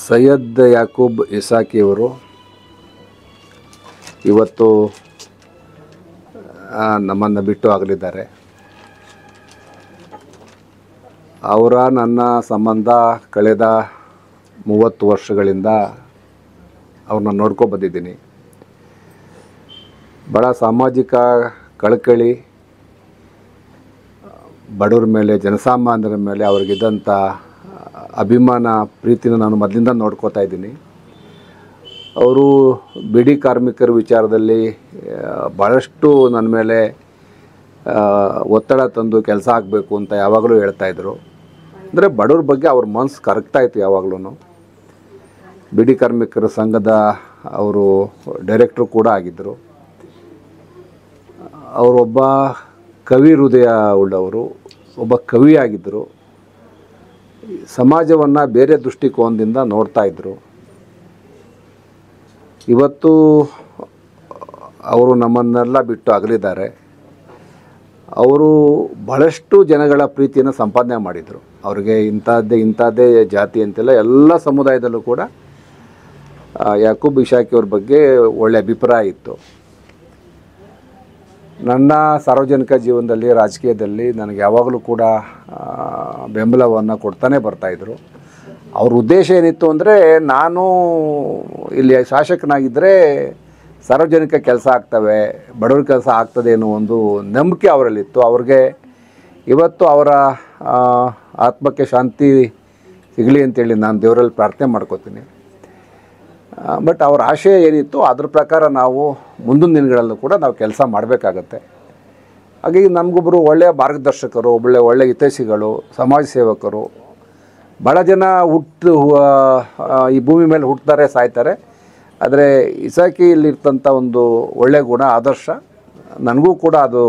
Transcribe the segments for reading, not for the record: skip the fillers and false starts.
ಸೈಯದ್ ಯಾಕೂಬ್ ಇಸಾಕಿಯವರು ಇವತ್ತು ನಮ್ಮನ್ನು ಬಿಟ್ಟು ಅಗಲಿದ್ದಾರೆ. ಅವರ ನನ್ನ ಸಂಬಂಧ ಕಳೆದ 30 ವರ್ಷಗಳಿಂದ ಅವ್ರನ್ನ ನೋಡ್ಕೊಂಡು ಬಂದಿದ್ದೀನಿ. ಭಾಳ ಸಾಮಾಜಿಕ ಕಳಕಳಿ, ಬಡವ್ರ ಮೇಲೆ, ಜನಸಾಮಾನ್ಯರ ಮೇಲೆ ಅವ್ರಿಗಿದ್ದಂಥ ಅಭಿಮಾನ, ಪ್ರೀತಿನ ನಾನು ಮೊದಲಿಂದ ನೋಡ್ಕೋತಾ ಇದ್ದೀನಿ. ಅವರು ಬಿಡಿ ಕಾರ್ಮಿಕರ ವಿಚಾರದಲ್ಲಿ ಭಾಳಷ್ಟು ನನ್ನ ಮೇಲೆ ಒತ್ತಡ ತಂದು ಕೆಲಸ ಆಗಬೇಕು ಅಂತ ಯಾವಾಗಲೂ ಹೇಳ್ತಾಯಿದ್ರು. ಅಂದರೆ ಬಡವ್ರ ಬಗ್ಗೆ ಅವ್ರ ಮನಸ್ಸು ಕರಗ್ತಾಯಿತ್ತು ಯಾವಾಗಲೂ. ಬಿಡಿ ಕಾರ್ಮಿಕರ ಸಂಘದ ಅವರು ಡೈರೆಕ್ಟ್ರು ಕೂಡ ಆಗಿದ್ದರು. ಅವರೊಬ್ಬ ಕವಿ ಹೃದಯ ಉಳ್ಳವರು, ಒಬ್ಬ ಕವಿಯಾಗಿದ್ದರು. ಸಮಾಜವನ್ನು ಬೇರೆ ದೃಷ್ಟಿಕೋನದಿಂದ ನೋಡ್ತಾಯಿದ್ರು. ಇವತ್ತು ಅವರು ನಮ್ಮನ್ನೆಲ್ಲ ಬಿಟ್ಟು ಅಗಲಿದ್ದಾರೆ. ಅವರು ಬಹಳಷ್ಟು ಜನಗಳ ಪ್ರೀತಿಯನ್ನು ಸಂಪಾದನೆ ಮಾಡಿದರು. ಅವ್ರಿಗೆ ಇಂಥದ್ದೇ ಜಾತಿ ಅಂತೆಲ್ಲ ಎಲ್ಲ ಸಮುದಾಯದಲ್ಲೂ ಕೂಡ ಯಾಕೂಬ್ ಇಸಾಕಿಯವ್ರ ಬಗ್ಗೆ ಒಳ್ಳೆಯ ಅಭಿಪ್ರಾಯ ಇತ್ತು. ನನ್ನ ಸಾರ್ವಜನಿಕ ಜೀವನದಲ್ಲಿ, ರಾಜಕೀಯದಲ್ಲಿ ನನಗೆ ಯಾವಾಗಲೂ ಕೂಡ ಬೆಂಬಲವನ್ನು ಕೊಡ್ತಾನೆ ಬರ್ತಾಯಿದ್ರು. ಅವ್ರ ಉದ್ದೇಶ ಏನಿತ್ತು ಅಂದರೆ, ನಾನು ಇಲ್ಲಿ ಶಾಸಕನಾಗಿದ್ದರೆ ಸಾರ್ವಜನಿಕ ಕೆಲಸ ಆಗ್ತವೆ, ಬಡವ್ರ ಕೆಲಸ ಆಗ್ತದೆ ಅನ್ನೋ ಒಂದು ನಂಬಿಕೆ ಅವರಲ್ಲಿತ್ತು. ಅವ್ರಿಗೆ ಇವತ್ತು ಅವರ ಆತ್ಮಕ್ಕೆ ಶಾಂತಿ ಸಿಗಲಿ ಅಂತೇಳಿ ನಾನು ದೇವರಲ್ಲಿ ಪ್ರಾರ್ಥನೆ ಮಾಡ್ಕೋತೀನಿ. ಬಟ್ ಅವ್ರ ಆಶಯ ಏನಿತ್ತು ಅದ್ರ ಪ್ರಕಾರ ನಾವು ಮುಂದಿನ ದಿನಗಳಲ್ಲೂ ಕೂಡ ನಾವು ಕೆಲಸ ಮಾಡಬೇಕಾಗತ್ತೆ. ಹಾಗಾಗಿ ನಮಗೊಬ್ಬರು ಒಳ್ಳೆಯ ಮಾರ್ಗದರ್ಶಕರು, ಒಳ್ಳೆಯ ಹಿತೈಷಿಗಳು, ಸಮಾಜ ಸೇವಕರು, ಭಾಳ ಜನ ಈ ಭೂಮಿ ಮೇಲೆ ಹುಟ್ಟುತ್ತಾರೆ, ಸಾಯ್ತಾರೆ. ಆದರೆ ಇಸಾಕಿಯಲ್ಲಿರ್ತಂಥ ಒಂದು ಒಳ್ಳೆಯ ಗುಣ, ಆದರ್ಶ ನನಗೂ ಕೂಡ ಅದು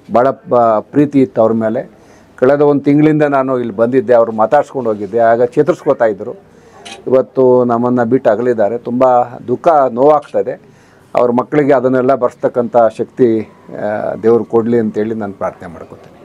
ಭಾಳ ಪ್ರೀತಿ ಇತ್ತು ಅವ್ರ ಮೇಲೆ. ಕಳೆದ 1 ತಿಂಗಳಿಂದ ನಾನು ಇಲ್ಲಿ ಬಂದಿದ್ದೆ, ಅವರು ಮಾತಾಡ್ಸ್ಕೊಂಡು ಹೋಗಿದ್ದೆ. ಆಗ ಚೇತರಿಸ್ಕೋತಾ ಇದ್ದರು. ಇವತ್ತು ನಮ್ಮನ್ನು ಬಿಟ್ಟು ಅಗಲಿದ್ದಾರೆ. ತುಂಬ ದುಃಖ, ನೋವಾಗ್ತದೆ. ಅವ್ರ ಮಕ್ಕಳಿಗೆ ಅದನ್ನೆಲ್ಲ ಬರ್ಸ್ತಕ್ಕಂಥ ಶಕ್ತಿ ದೇವರು ಕೊಡಲಿ ಅಂತೇಳಿ ನಾನು ಪ್ರಾರ್ಥನೆ ಮಾಡ್ಕೊತೀನಿ.